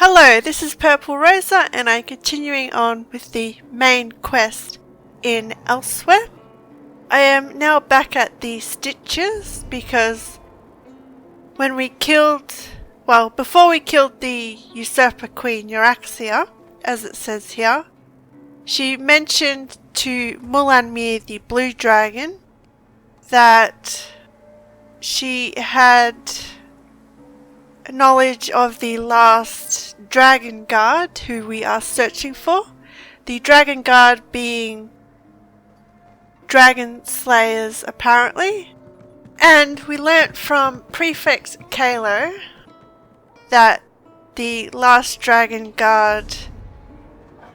Hello, this is Purple Rosa and I'm continuing on with the main quest in Elsweyr. I am now back at the Stitches because before we killed the usurper queen Euraxia, as it says here, she mentioned to Mulanmir the blue dragon that she had knowledge of the last Dragonguard who we are searching for. The Dragonguard being dragon slayers apparently. And we learnt from Prefect Kalo that the last Dragonguard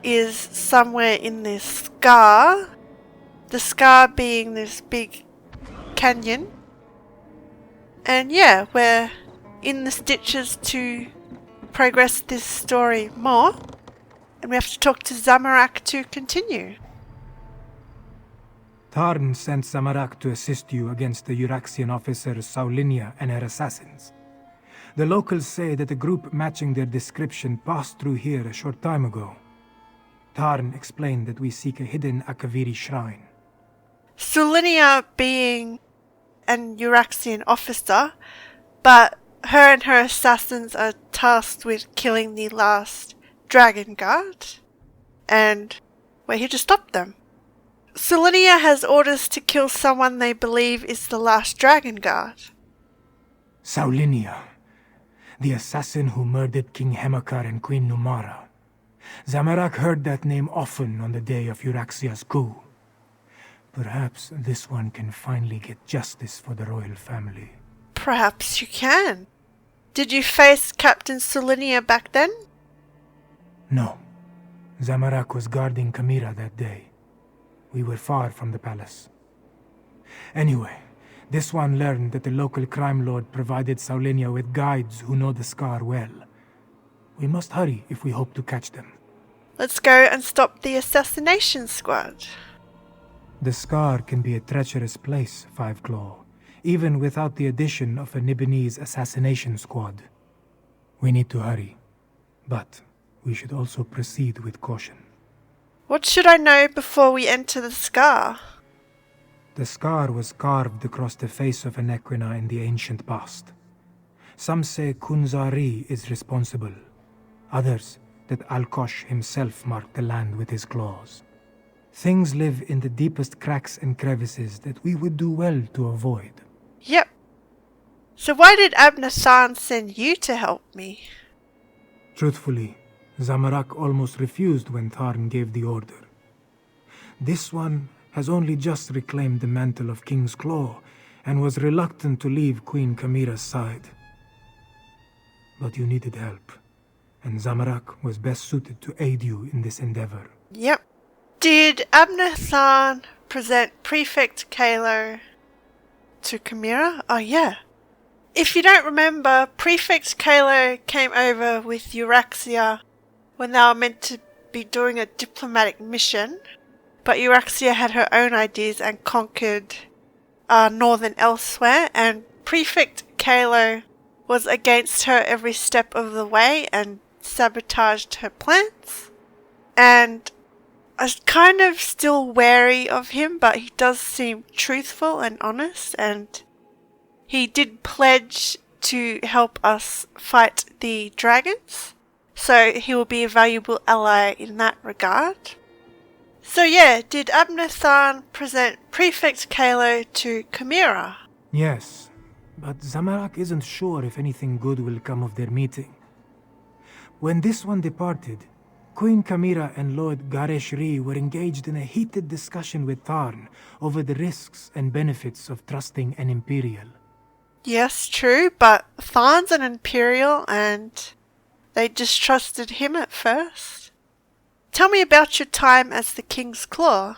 is somewhere in this scar. The scar being this big canyon. And yeah, we're in the Stitches to progress this story more, and we have to talk to Zamarak to continue. Tarn sent Zamarak to assist you against the Euraxian officer Saulinia and her assassins. The locals say that a group matching their description passed through here a short time ago. Tarn explained that we seek a hidden Akaviri shrine. Saulinia being an Euraxian officer, but her and her assassins are tasked with killing the last Dragonguard, and we're here to stop them. Saulinia has orders to kill someone they believe is the last Dragonguard. Saulinia, the assassin who murdered King Hemakar and Queen Numara. Zamarak heard that name often on the day of Euraxia's coup. Perhaps this one can finally get justice for the royal family. Perhaps you can. Did you face Captain Saulinia back then? No. Zamarak was guarding Kamira that day. We were far from the palace. Anyway, this one learned that the local crime lord provided Saulinia with guides who know the scar well. We must hurry if we hope to catch them. Let's go and stop the assassination squad. The scar can be a treacherous place, Five Claw, even without the addition of a Nibonese assassination squad. We need to hurry, but we should also proceed with caution. What should I know before we enter the scar? The scar was carved across the face of an Equina in the ancient past. Some say Kunzari is responsible, others that Alkosh himself marked the land with his claws. Things live in the deepest cracks and crevices that we would do well to avoid. Yep. So why did Abnathan send you to help me? Truthfully, Zamarak almost refused when Tarn gave the order. This one has only just reclaimed the mantle of King's Claw and was reluctant to leave Queen Kamira's side. But you needed help, and Zamarak was best suited to aid you in this endeavor. Yep. Did Abnathan present Prefect Kalo to Kamira? Oh yeah. If you don't remember, Prefect Kalo came over with Euraxia when they were meant to be doing a diplomatic mission, but Euraxia had her own ideas and conquered northern Elsweyr, and Prefect Kalo was against her every step of the way and sabotaged her plans. And I was kind of still wary of him, but he does seem truthful and honest, and he did pledge to help us fight the dragons, so he will be a valuable ally in that regard. So yeah, did Abnathan present Prefect Kalo to Kamira? Yes, but Zamarak isn't sure if anything good will come of their meeting. When this one departed, Queen Kamira and Lord Gareshri were engaged in a heated discussion with Tarn over the risks and benefits of trusting an Imperial. Yes, true, but Tharn's an Imperial and they distrusted him at first. Tell me about your time as the King's Claw.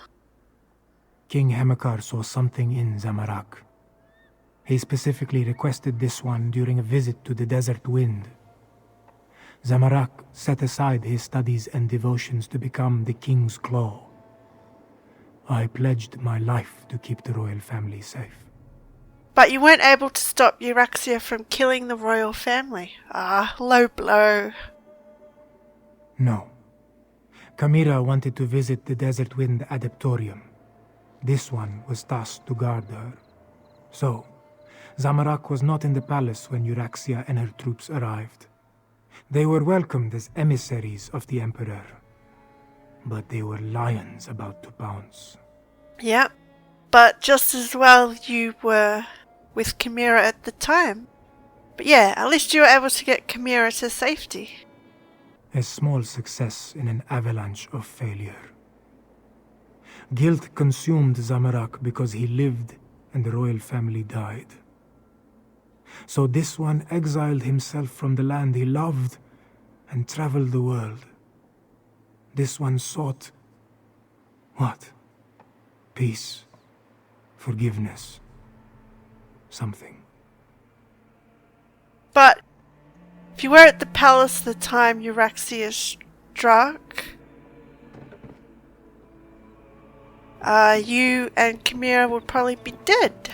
King Hemakar saw something in Zamarak. He specifically requested this one during a visit to the Desert Wind. Zamarak set aside his studies and devotions to become the King's Claw. I pledged my life to keep the royal family safe. But you weren't able to stop Euraxia from killing the royal family. Ah, low blow. No. Chimera wanted to visit the Desert Wind Adeptorium. This one was tasked to guard her. So, Zamarak was not in the palace when Euraxia and her troops arrived. They were welcomed as emissaries of the Emperor. But they were lions about to pounce. Yeah, but just as well you were with Chimera at the time. But yeah, at least you were able to get Chimera to safety. A small success in an avalanche of failure. Guilt consumed Zamarak because he lived and the royal family died. So this one exiled himself from the land he loved and traveled the world. This one sought... what? Peace. Forgiveness. Something. But if you were at the palace the time Euraxia struck, you and Chimera would probably be dead.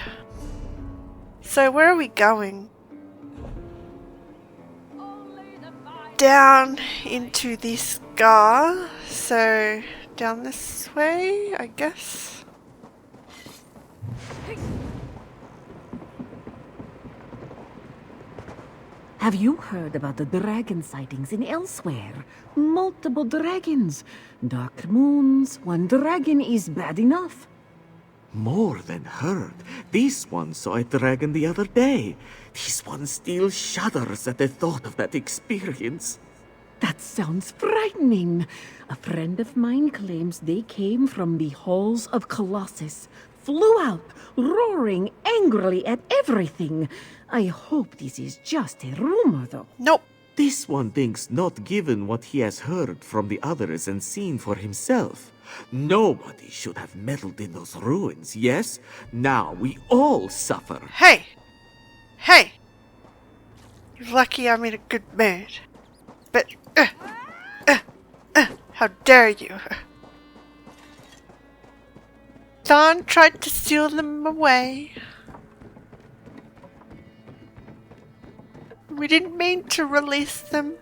So where are we going? Down into the scar. So down this way, I guess. Have you heard about the dragon sightings in Elsweyr? Multiple dragons. Dark moons. One dragon is bad enough. More than heard. This one saw a dragon the other day. This one still shudders at the thought of that experience. That sounds frightening. A friend of mine claims they came from the halls of Colossus. Flew out, roaring angrily at everything. I hope this is just a rumor, though. Nope. This one thinks not given what he has heard from the others and seen for himself. Nobody should have meddled in those ruins, yes? Now we all suffer. Hey! Hey! You're lucky I'm in a good mood. But, how dare you? Thorn tried to steal them away. We didn't mean to release them.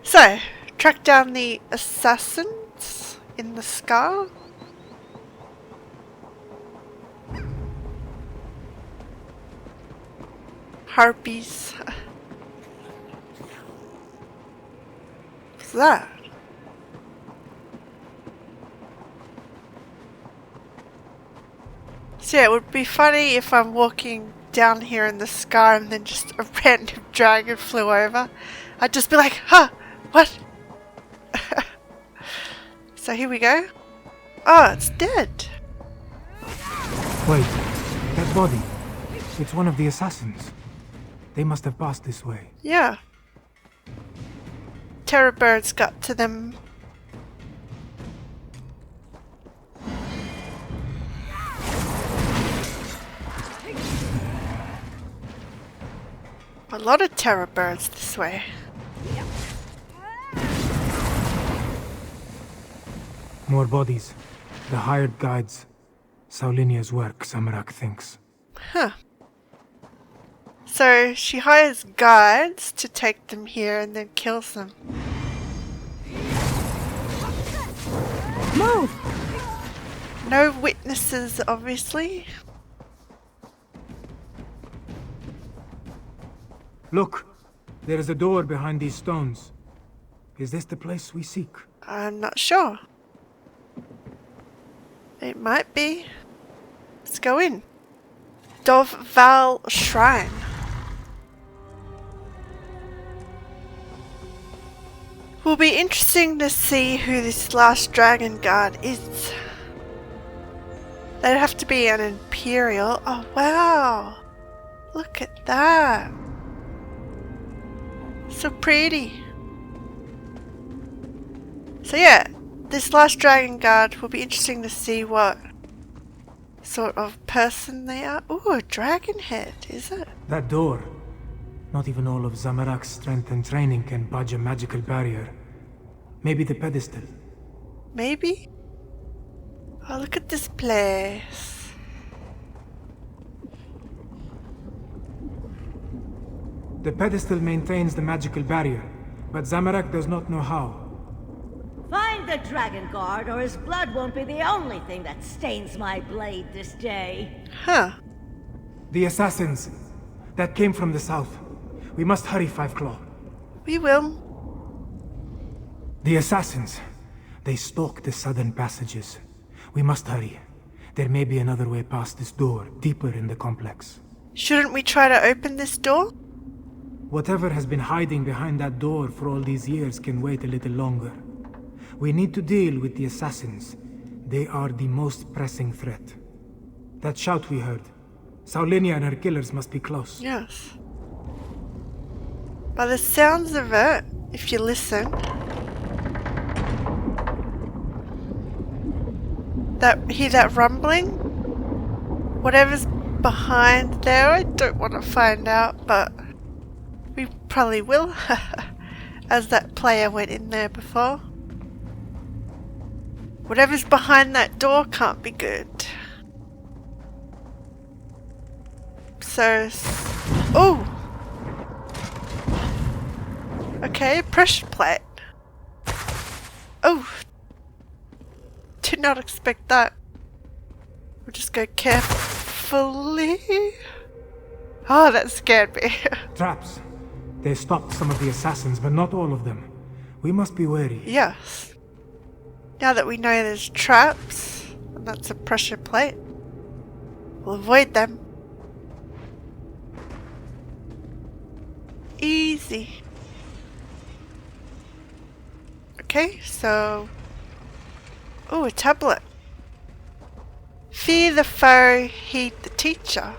So, track down the assassins in the scar. Harpies. What's that? So yeah, it would be funny if I'm walking down here in the scar and then just a random dragon flew over. I'd just be like, huh, what? So here we go. Oh, it's dead. Wait, that body. It's one of the assassins. They must have passed this way. Yeah. Terror birds got to them. A lot of terror birds this way. More bodies. The hired guides. Saulinia's work, Zamarak thinks. Huh. So she hires guides to take them here and then kills them. Move! No witnesses, obviously. Look! There is a door behind these stones. Is this the place we seek? I'm not sure. It might be. Let's go in. Dovval Shrine. Will be interesting to see who this last Dragonguard is. They'd have to be an Imperial. Oh wow! Look at that. So pretty. So yeah, this last Dragonguard will be interesting to see what sort of person they are. Ooh, a dragon head, is it? That door. Not even all of Zamarak's strength and training can budge a magical barrier. Maybe the pedestal. Maybe? Oh, look at this place. The pedestal maintains the magical barrier, but Zamarak does not know how. Find the Dragonguard, or his blood won't be the only thing that stains my blade this day. Huh. The assassins that came from the south. We must hurry, Five Claw. We will. The assassins. They stalk the southern passages. We must hurry. There may be another way past this door, deeper in the complex. Shouldn't we try to open this door? Whatever has been hiding behind that door for all these years can wait a little longer. We need to deal with the assassins. They are the most pressing threat. That shout we heard. Saulinia and her killers must be close. Yes. By the sounds of it, if you listen, hear that rumbling? Whatever's behind there, I don't want to find out, but we probably will, as that player went in there before. Whatever's behind that door can't be good. So, oh! Okay, pressure plate. Oh! Did not expect that. We'll just go carefully. Oh, that scared me. Traps. They stopped some of the assassins, but not all of them. We must be wary. Yes. Now that we know there's traps, and that's a pressure plate, we'll avoid them. Easy. Okay, so... oh, a tablet. Fear the foe, heed the teacher.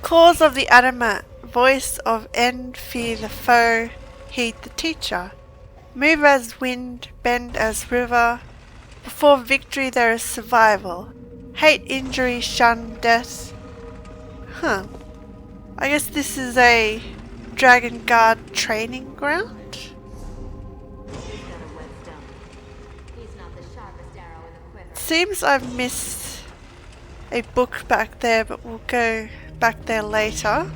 Cause of the adamant, voice of end, fear the foe, heed the teacher. Move as wind, bend as river. Before victory there is survival. Hate injury, shun death. Huh. I guess this is a Dragonguard training ground? Seems I've missed a book back there, but we'll go back there later.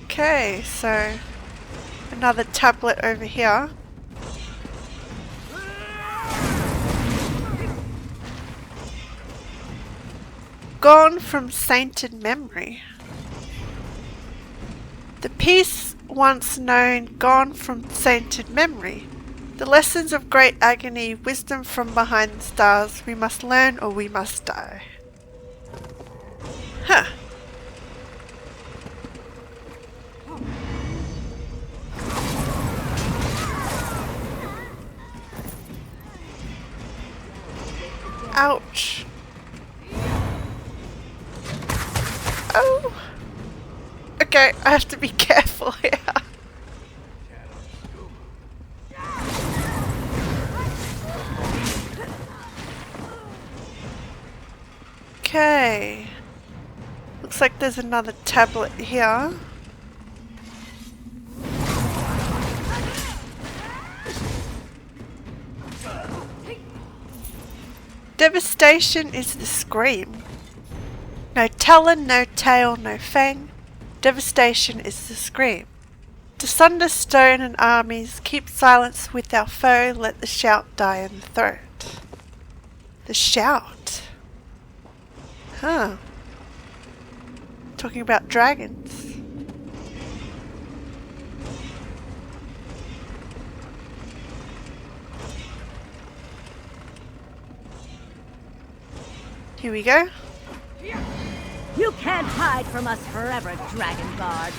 Okay, so another tablet over here. Gone from sainted memory. The peace once known, gone from sainted memory. The lessons of great agony, wisdom from behind the stars, we must learn or we must die. Huh. Ouch. Oh. Okay, I have to be careful here. Okay. Looks like there's another tablet here. Devastation is the scream. No talon, no tail, no fang. Devastation is the scream. To sunder stone and armies, keep silence with our foe, let the shout die in the throat. The shout. Huh. Talking about dragons. Here we go. You can't hide from us forever, Dragonguard.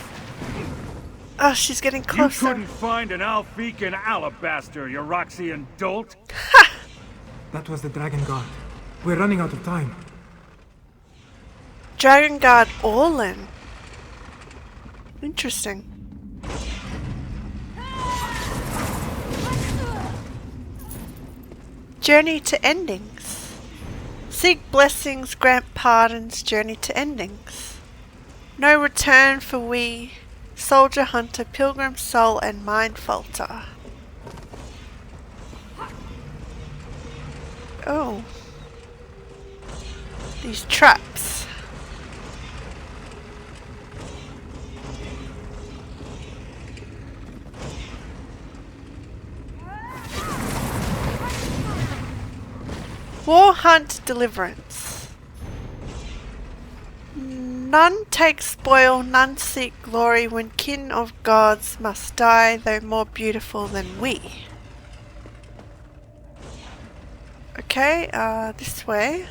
Oh, she's getting You closer. couldn't find an Alfiq in Alabaster, you Roxian dolt. That was the Dragonguard. We're running out of time. Dragonguard all in. Interesting. Journey to endings. Seek blessings, grant pardons, journey to endings. No return for we, soldier, hunter, pilgrim, soul, and mind falter. Oh. These traps. War Hunt Deliverance. None take spoil, none seek glory, when kin of gods must die, though more beautiful than we. Okay, this way.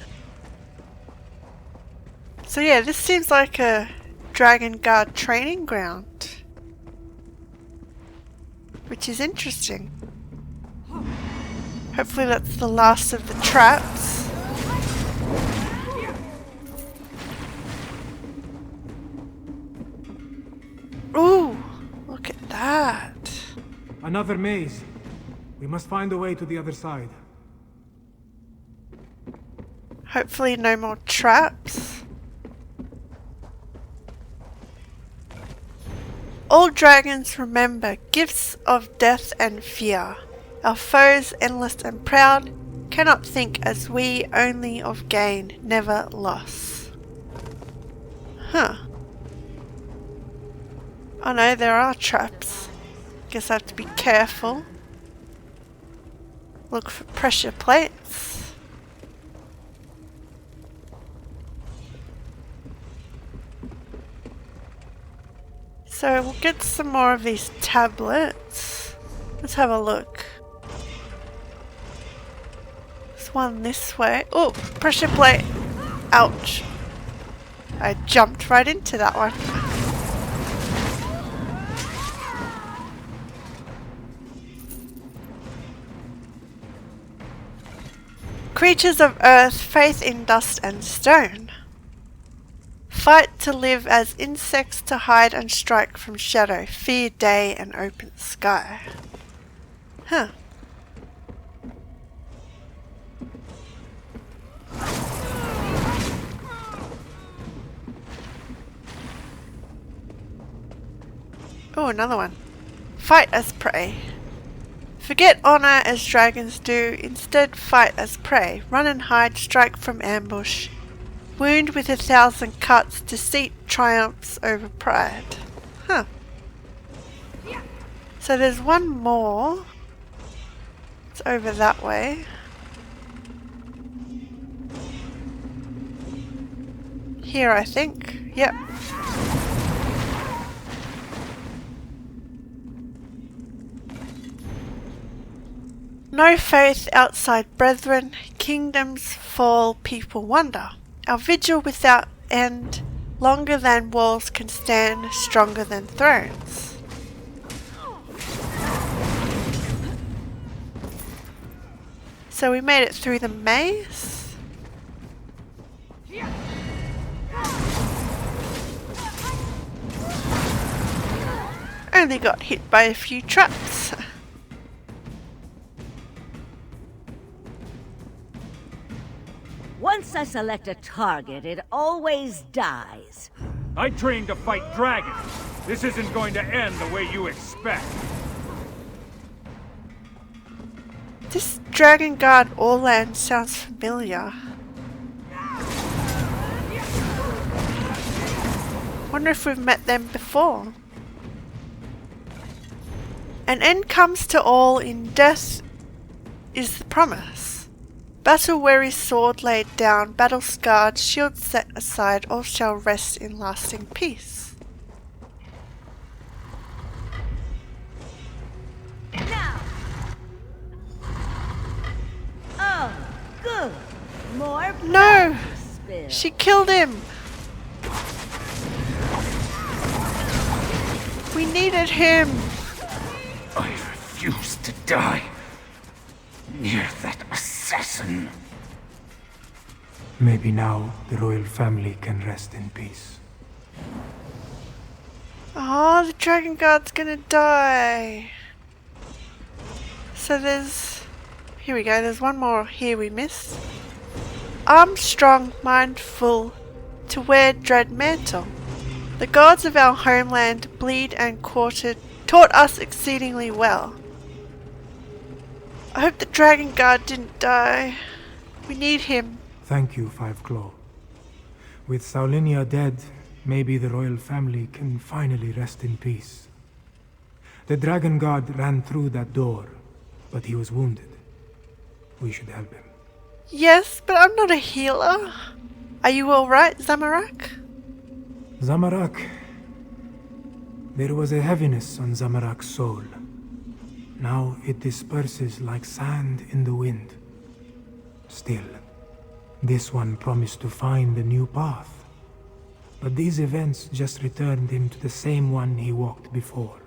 So yeah, this seems like a Dragonguard training ground, which is interesting. Hopefully that's the last of the traps. Ooh, look at that. Another maze. We must find a way to the other side. Hopefully no more traps. All dragons remember gifts of death and fear. Our foes, endless and proud, cannot think as we, only of gain, never loss. Huh. Oh no, there are traps. Guess I have to be careful. Look for pressure plates. So we'll get some more of these tablets. Let's have a look. There's one this way. Oh, pressure plate. Ouch. I jumped right into that one. Creatures of earth, faith in dust and stone. Fight to live as insects, to hide and strike from shadow, fear day and open sky. Huh. Oh, another one. Fight as prey. Forget honor as dragons do, instead fight as prey. Run and hide, strike from ambush. Wound with 1,000 cuts, deceit triumphs over pride. Huh. So there's one more. It's over that way. Here, I think. Yep. No faith outside brethren, kingdoms fall, people wonder. Our vigil without end, longer than walls can stand, stronger than thrones. So we made it through the maze. Only got hit by a few traps. Once I select a target, it always dies. I trained to fight dragons. This isn't going to end the way you expect. This Dragonguard Orland sounds familiar. Wonder if we've met them before. An end comes to all, in death is the promise. Battle-weary sword laid down, battle-scarred, shield set aside, all shall rest in lasting peace. Now! Oh, good. More blood No! to spill. She killed him! We needed him! I refuse to die near that assassin. Maybe now the royal family can rest in peace. Oh, the Dragonguard's gonna die. So there's... Here we go, there's one more here we missed. Arm strong, mind full, to wear dread mantle. The gods of our homeland bleed and quartered, taught us exceedingly well. I hope the Dragonguard didn't die. We need him. Thank you, Five Claw. With Saulinia dead, maybe the royal family can finally rest in peace. The Dragonguard ran through that door, but he was wounded. We should help him. Yes, but I'm not a healer. Are you alright, Zamarak? Zamarak. There was a heaviness on Zamarak's soul. Now it disperses like sand in the wind. Still, this one promised to find a new path. But these events just returned him to the same one he walked before.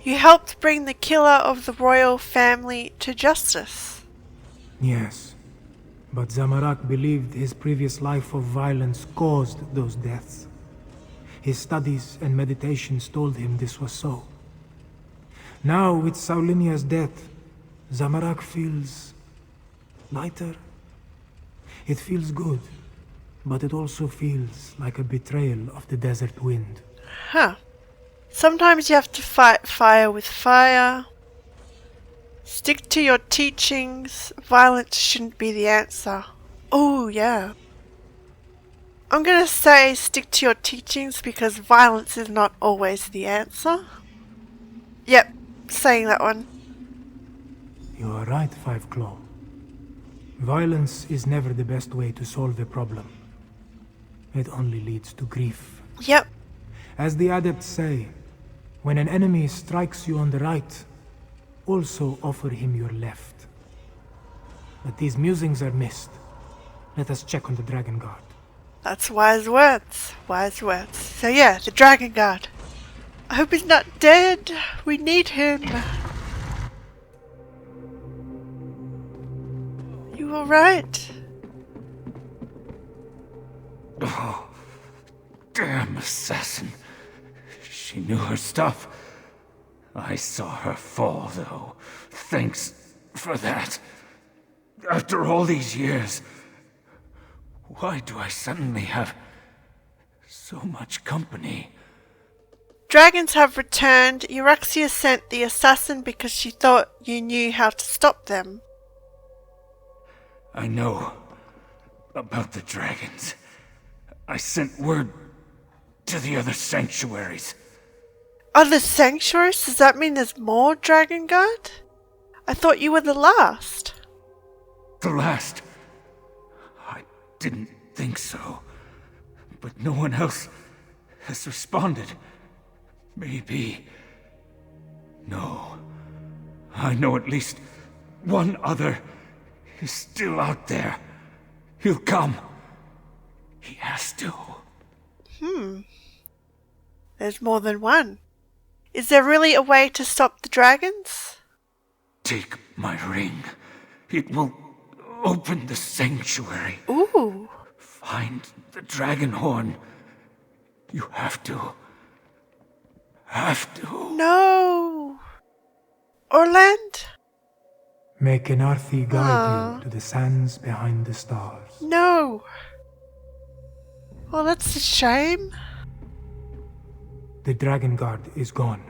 You helped bring the killer of the royal family to justice. Yes, but Zamarak believed his previous life of violence caused those deaths. His studies and meditations told him this was so. Now, with Saulinia's death, Zamarak feels lighter. It feels good, but it also feels like a betrayal of the desert wind. Huh. Sometimes you have to fight fire with fire. Stick to your teachings. Violence shouldn't be the answer. Oh, yeah. I'm gonna say stick to your teachings because violence is not always the answer. Yep, saying that one. You are right, Five Claw. Violence is never the best way to solve a problem. It only leads to grief. Yep. As the adepts say, when an enemy strikes you on the right, also offer him your left. But these musings are missed. Let us check on the Dragonguard. That's wise words. Wise words. So yeah, the Dragonguard. I hope he's not dead. We need him. You alright? Oh, damn assassin. She knew her stuff. I saw her fall, though. Thanks for that. After all these years, why do I suddenly have so much company? Dragons have returned. Euryxia sent the assassin because she thought you knew how to stop them. I know about the dragons. I sent word to the other sanctuaries. Other sanctuaries? Does that mean there's more Dragonguard? I thought you were the last. The last? I didn't think so. But no one else has responded. Maybe. No. I know at least one other is still out there. He'll come. He has to. There's more than one. Is there really a way to stop the dragons? Take my ring. It will open the sanctuary. Ooh. Find the dragon horn. You have to. Have to. No. Orland? May Kenarthi guide you to the sands behind the stars. No. Well, that's a shame. The Dragonguard is gone.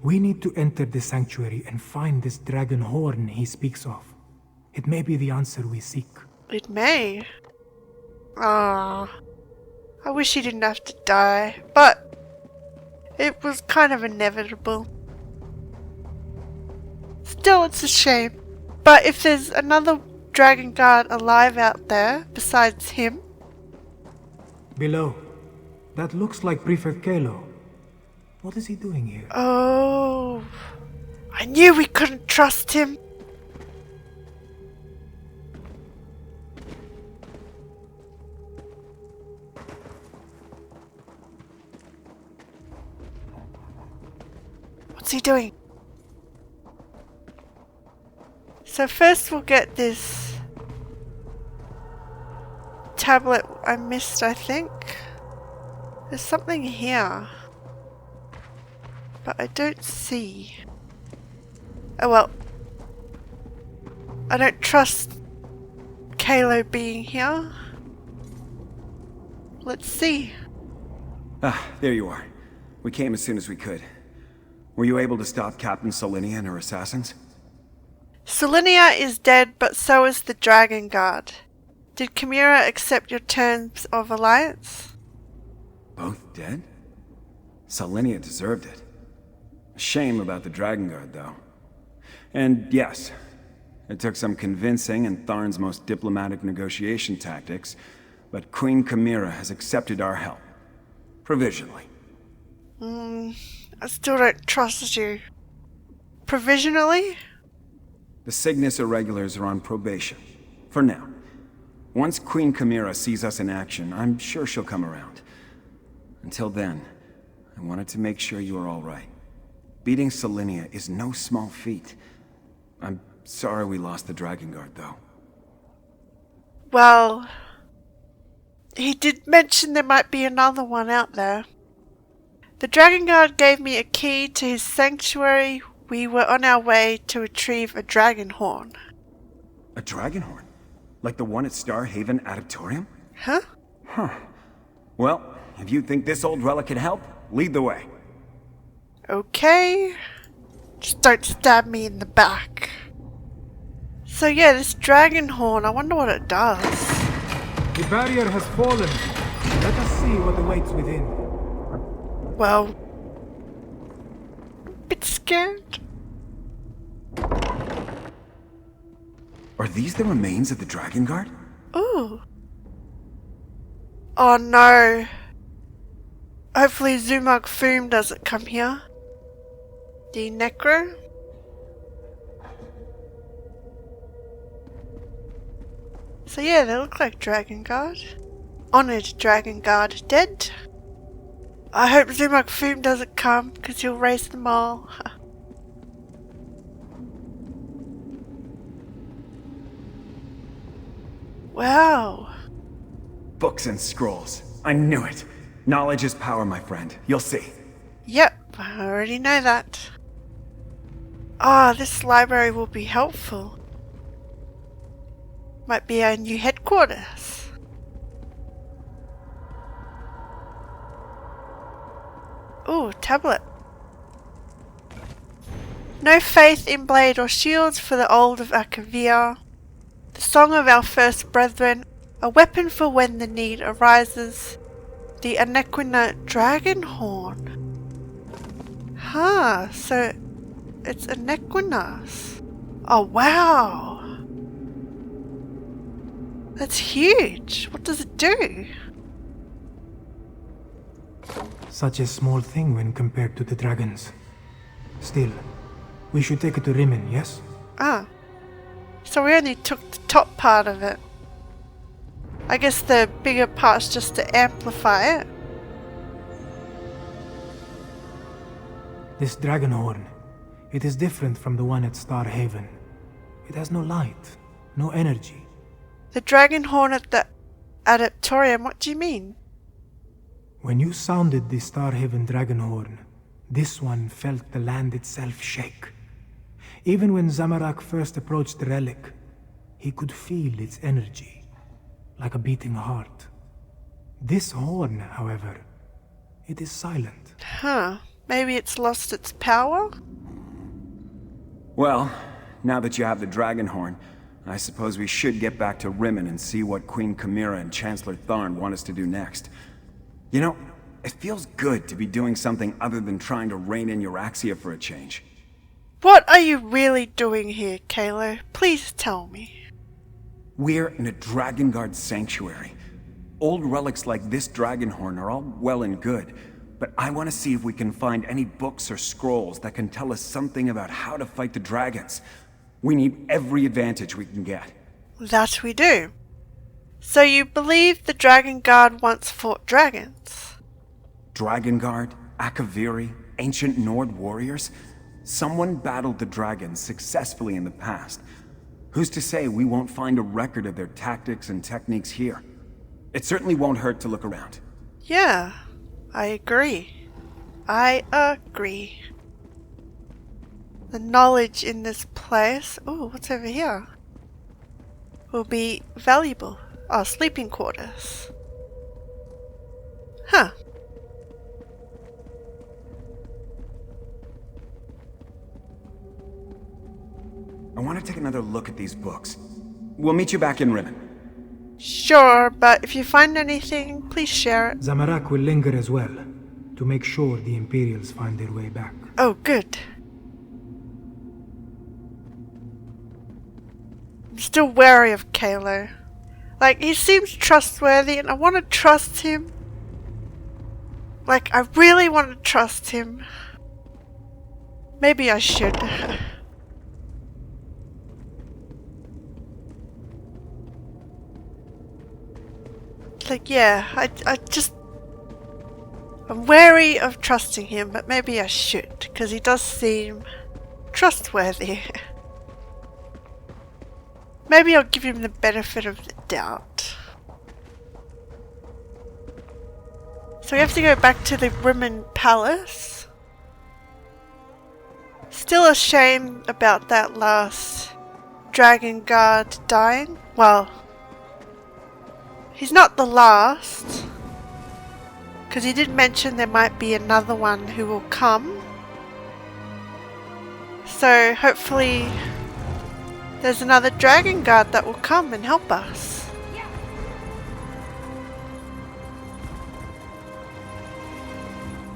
We need to enter the sanctuary and find this dragon horn he speaks of. It may be the answer we seek. It may. Ah, I wish he didn't have to die, but it was kind of inevitable. Still, it's a shame. But if there's another Dragonguard alive out there besides him... Below. That looks like Prefect Kalo. What is he doing here? Oh, I knew we couldn't trust him. What's he doing? So first we'll get this tablet I missed, I think. There's something here. But I don't see. Oh well. I don't trust Kalo being here. Let's see. Ah, there you are. We came as soon as we could. Were you able to stop Captain Solinia and her assassins? Solinia is dead, but so is the Dragonguard. Did Chimera accept your terms of alliance? Both dead? Selenia deserved it. A shame about the Dragonguard, though. And yes, it took some convincing and Tharn's most diplomatic negotiation tactics, but Queen Chimera has accepted our help. Provisionally. I still don't trust you. Provisionally? The Cygnus Irregulars are on probation. For now. Once Queen Chimera sees us in action, I'm sure she'll come around. Until then, I wanted to make sure you are all right. Beating Selenia is no small feat. I'm sorry we lost the Dragonguard, though. Well, he did mention there might be another one out there. The Dragonguard gave me a key to his sanctuary. We were on our way to retrieve a dragon horn. A dragon horn? Like the one at Star Haven Adaptorium? Huh? Huh. Well, if you think this old relic can help, lead the way. Okay. Just don't stab me in the back. So yeah, this dragon horn, I wonder what it does. The barrier has fallen. Let us see what awaits within. Well, a bit scared. Are these the remains of the Dragonguard? Ooh. Oh no. Hopefully Zumag Foom doesn't come here. The Necro. So yeah, they look like Dragonguard. Honored Dragonguard dead. I hope Zumag Foom doesn't come, because he'll raise them all. Wow. Books and scrolls. I knew it. Knowledge is power, my friend. You'll see. Yep, I already know that. Ah, this library will be helpful. Might be our new headquarters. Ooh, tablet. No faith in blade or shields for the old of Akavir. The song of our first brethren, a weapon for when the need arises. The Anequina dragon horn. Huh, so it's Anequinas. Oh wow. That's huge. What does it do? Such a small thing when compared to the dragons. Still, we should take it to Rimmon, yes? Ah. So we only took the top part of it. I guess the bigger part's just to amplify it. This dragon horn, it is different from the one at Star Haven. It has no light, no energy. The dragon horn at the Adaptorium, what do you mean? When you sounded the Star Haven dragon horn, this one felt the land itself shake. Even when Zamarak first approached the relic, he could feel its energy, like a beating heart. This horn, however, it is silent. Huh. Maybe it's lost its power? Well, now that you have the dragon horn, I suppose we should get back to Rimmon and see what Queen Chimera and Chancellor Tharn want us to do next. You know, it feels good to be doing something other than trying to rein in Euraxia for a change. What are you really doing here, Kalo? Please tell me. We're in a Dragonguard sanctuary. Old relics like this dragon horn are all well and good, but I want to see if we can find any books or scrolls that can tell us something about how to fight the dragons. We need every advantage we can get. That we do. So you believe the Dragonguard once fought dragons? Dragonguard, Akaviri, ancient Nord warriors? Someone battled the dragons successfully in the past. Who's to say we won't find a record of their tactics and techniques here? It certainly won't hurt to look around. Yeah, I agree. I agree. The knowledge in this place, oh, what's over here? Will be valuable. Oh, sleeping quarters. Huh. I want to take another look at these books. We'll meet you back in Rimmon. Sure, but if you find anything, please share it. Zamarak will linger as well, to make sure the Imperials find their way back. Oh, good. I'm still wary of Kalo. Like, he seems trustworthy and I want to trust him. Like, I really want to trust him. Maybe I should. Like, yeah, I'm wary of trusting him, but maybe I should, because he does seem trustworthy. Maybe I'll give him the benefit of the doubt. So we have to go back to the Women Palace. Still a shame about that last Dragonguard dying. Well, he's not the last, because he did mention there might be another one who will come. So hopefully there's another Dragonguard that will come and help us.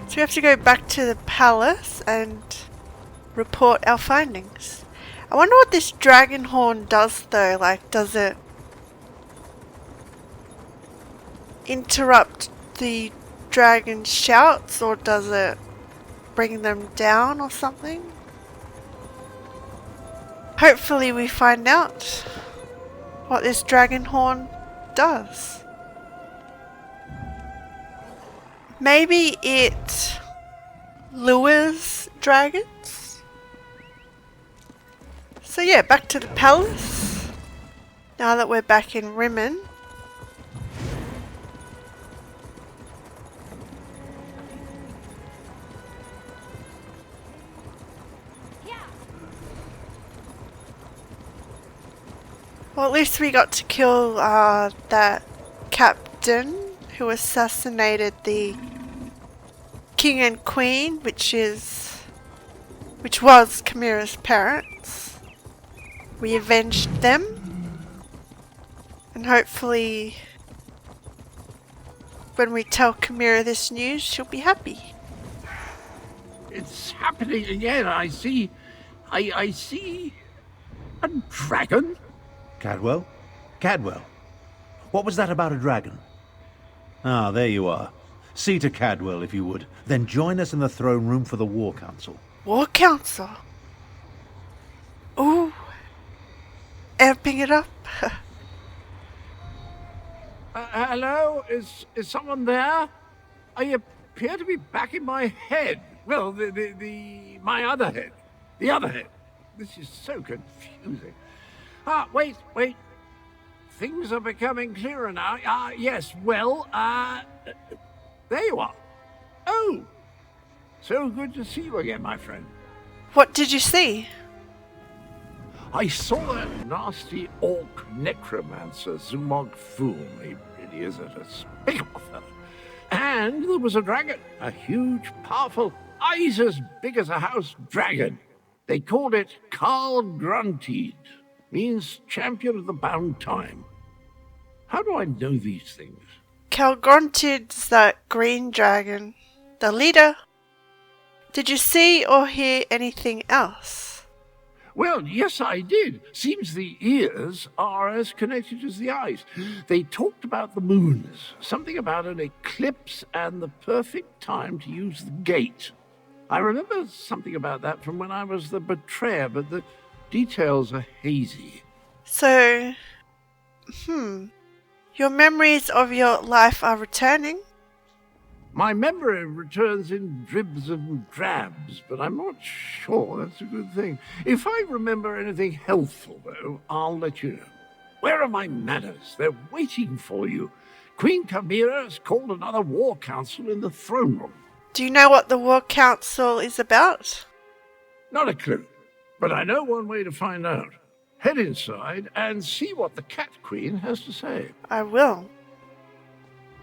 So we have to go back to the palace and report our findings. I wonder what this dragon horn does though. Like, does it interrupt the dragon shouts, or does it bring them down or something? Hopefully we find out what this dragon horn does. Maybe it lures dragons? So yeah, back to the palace. Now that we're back in Rimmen. Well, at least we got to kill that captain who assassinated the king and queen, which was Chimera's parents. We avenged them, and hopefully when we tell Chimera this news, she'll be happy. It's happening again. I see a dragon. Cadwell? Cadwell? What was that about a dragon? Ah, there you are. See to Cadwell, if you would. Then join us in the throne room for the War Council. War Council? Ooh. Amping it up. Hello? Is someone there? I appear to be back in my head. Well, my other head. The other head. This is so confusing. Ah, wait. Things are becoming clearer now. Yes, well, there you are. Oh, so good to see you again, my friend. What did you see? I saw that nasty orc necromancer, Zumog Foom. He really is a despicable fellow. And there was a dragon, a huge, powerful, eyes as big as a house dragon. They called it Carl Grunted. Means champion of the bound time. How do I know these things? Calgrunted's that green dragon. The leader. Did you see or hear anything else? Well, yes, I did. Seems the ears are as connected as the eyes. They talked about the moons, something about an eclipse and the perfect time to use the gate. I remember something about that from when I was the betrayer, but the details are hazy. So, your memories of your life are returning? My memory returns in dribs and drabs, but I'm not sure that's a good thing. If I remember anything helpful, though, I'll let you know. Where are my manners? They're waiting for you. Queen Chimera has called another war council in the throne room. Do you know what the war council is about? Not a clue. But I know one way to find out. Head inside and see what the Cat Queen has to say. I will.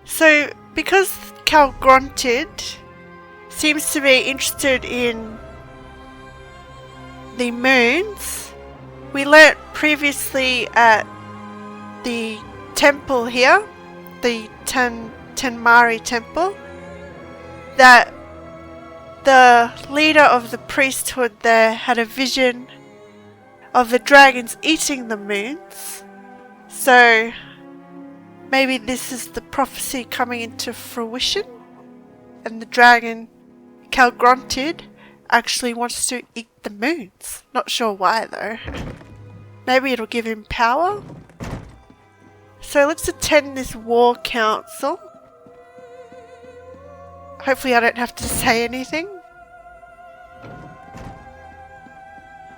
So, because Calgrunted seems to be interested in the moons, we learnt previously at the temple here, the Tenmari temple, that the leader of the priesthood there had a vision of the dragons eating the moons. So maybe this is the prophecy coming into fruition, and the dragon Calgruntid actually wants to eat the moons. Not sure why though. Maybe it'll give him power. So let's attend this war council. Hopefully I don't have to say anything.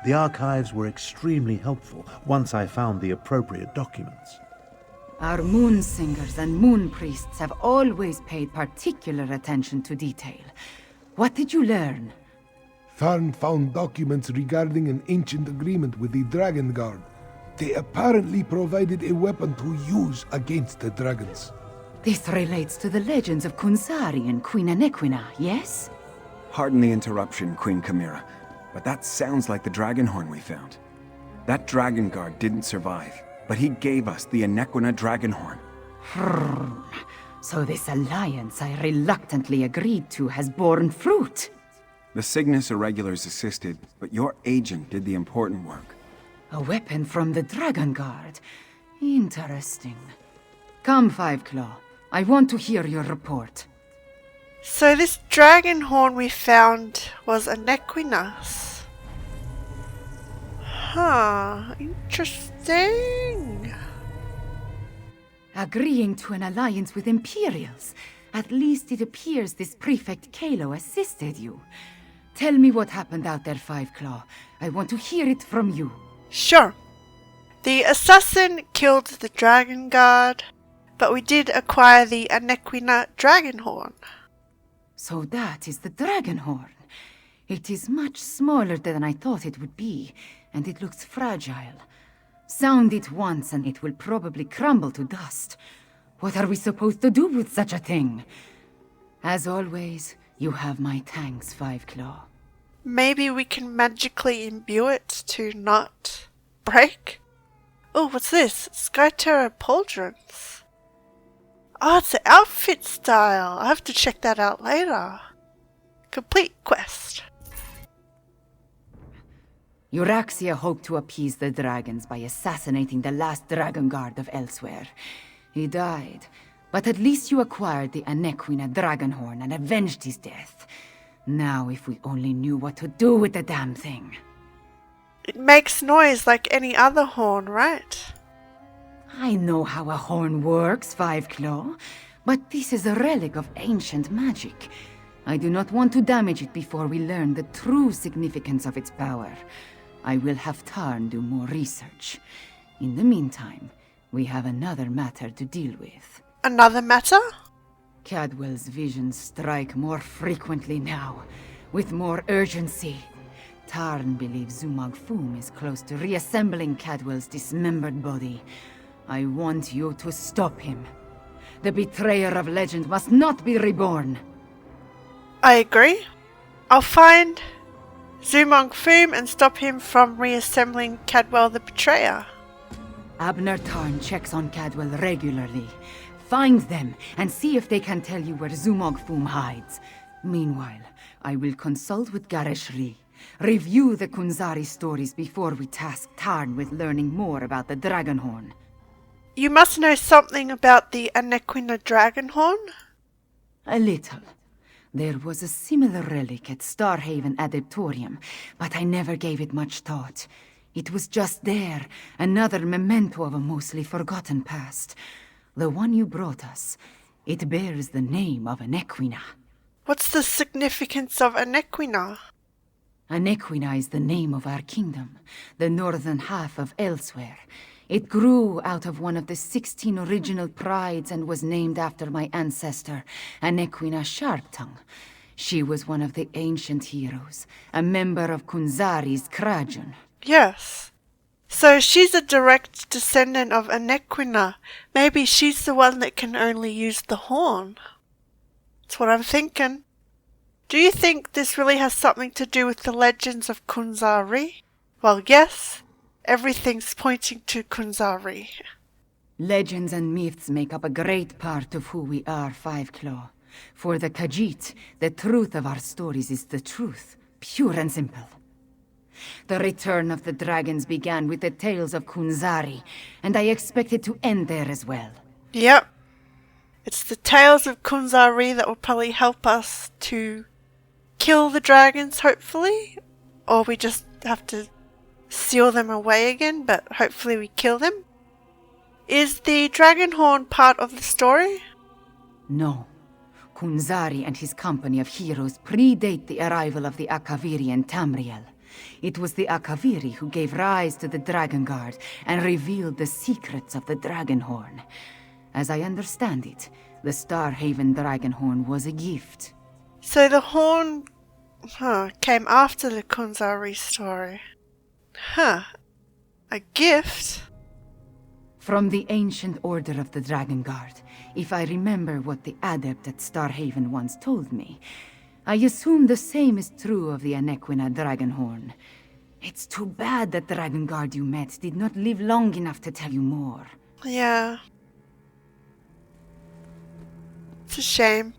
The archives were extremely helpful once I found the appropriate documents. Our moon singers and moon priests have always paid particular attention to detail. What did you learn? Tharn found documents regarding an ancient agreement with the Dragonguard. They apparently provided a weapon to use against the dragons. This relates to the legends of Kunzari and Queen Anequina, yes? Pardon the interruption, Queen Chimera, but that sounds like the dragon horn we found. That Dragonguard didn't survive, but he gave us the Anequina dragon horn. So this alliance I reluctantly agreed to has borne fruit. The Cygnus Irregulars assisted, but your agent did the important work. A weapon from the Dragonguard. Interesting. Come, Five Claw. I want to hear your report. So this dragon horn we found was Anequinas. Huh, interesting. Agreeing to an alliance with Imperials. At least it appears this Prefect Kalo assisted you. Tell me what happened out there, Five Claw. I want to hear it from you. Sure. The assassin killed the Dragonguard, but we did acquire the Anequina dragon horn. So that is the dragon horn. It is much smaller than I thought it would be, and it looks fragile. Sound it once and it will probably crumble to dust. What are we supposed to do with such a thing? As always, you have my thanks, Five Claw. Maybe we can magically imbue it to not break? Oh, what's this? Skyterra pauldrons. Oh, it's an outfit style. I have to check that out later. Complete quest. Euraxia hoped to appease the dragons by assassinating the last Dragonguard of Elsweyr. He died, but at least you acquired the Anequina Dragonhorn and avenged his death. Now if we only knew what to do with the damn thing. It makes noise like any other horn, right? I know how a horn works, Five Claw, but this is a relic of ancient magic. I do not want to damage it before we learn the true significance of its power. I will have Tarn do more research. In the meantime, we have another matter to deal with. Another matter? Cadwell's visions strike more frequently now, with more urgency. Tarn believes Zumag Foom is close to reassembling Cadwell's dismembered body. I want you to stop him. The betrayer of legend must not be reborn. I agree. I'll find Zumag Foom and stop him from reassembling Cadwell the Betrayer. Abner Tarn checks on Cadwell regularly. Find them and see if they can tell you where Zumag Foom hides. Meanwhile, I will consult with Gareshri. Review the Kunzari stories before we task Tarn with learning more about the Dragonhorn. You must know something about the Anequina Dragonhorn? A little. There was a similar relic at Starhaven Adeptorium, but I never gave it much thought. It was just there, another memento of a mostly forgotten past. The one you brought us, it bears the name of Anequina. What's the significance of Anequina? Anequina is the name of our kingdom, the northern half of Elsweyr. It grew out of one of the 16 original prides and was named after my ancestor, Anequina Sharptongue. She was one of the ancient heroes, a member of Kunzari's Krajan. Yes. So she's a direct descendant of Anequina. Maybe she's the one that can only use the horn. That's what I'm thinking. Do you think this really has something to do with the legends of Kunzari? Well, yes. Everything's pointing to Kunzari. Legends and myths make up a great part of who we are, Fiveclaw. For the Khajiit, the truth of our stories is the truth, pure and simple. The return of the dragons began with the tales of Kunzari, and I expect it to end there as well. Yep. It's the tales of Kunzari that will probably help us to kill the dragons, hopefully. Or we just have to seal them away again, but hopefully we kill them. Is the dragon horn part of the story? No. Kunzari and his company of heroes predate the arrival of the Akaviri and Tamriel. It was the Akaviri who gave rise to the Dragonguard and revealed the secrets of the dragon horn. As I understand it, the Starhaven dragon horn was a gift. So the horn came after the Kunzari story. A gift? From the ancient order of the Dragonguard, if I remember what the adept at Starhaven once told me. I assume the same is true of the Anequina Dragonhorn. It's too bad that Dragonguard you met did not live long enough to tell you more. Yeah. It's a shame.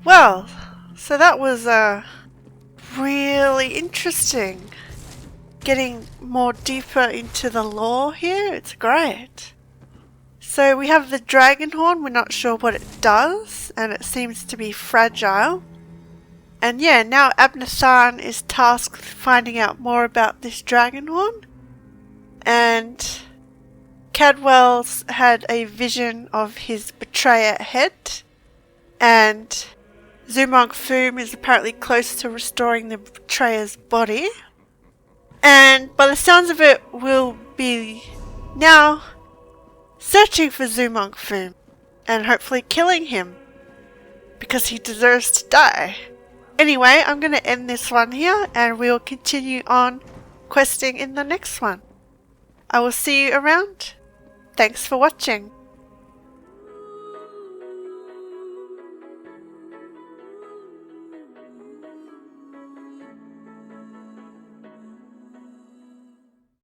Well, so that was really interesting. Getting more deeper into the lore here, it's great. So we have the dragon horn, we're not sure what it does, and it seems to be fragile. And yeah, now Abnathan is tasked with finding out more about this dragon horn. And Cadwell's had a vision of his betrayer head. And Zumong Foom is apparently close to restoring the betrayer's body. And by the sounds of it, we'll be now searching for Zumong Foom and hopefully killing him because he deserves to die. Anyway, I'm going to end this one here and we'll continue on questing in the next one. I will see you around. Thanks for watching.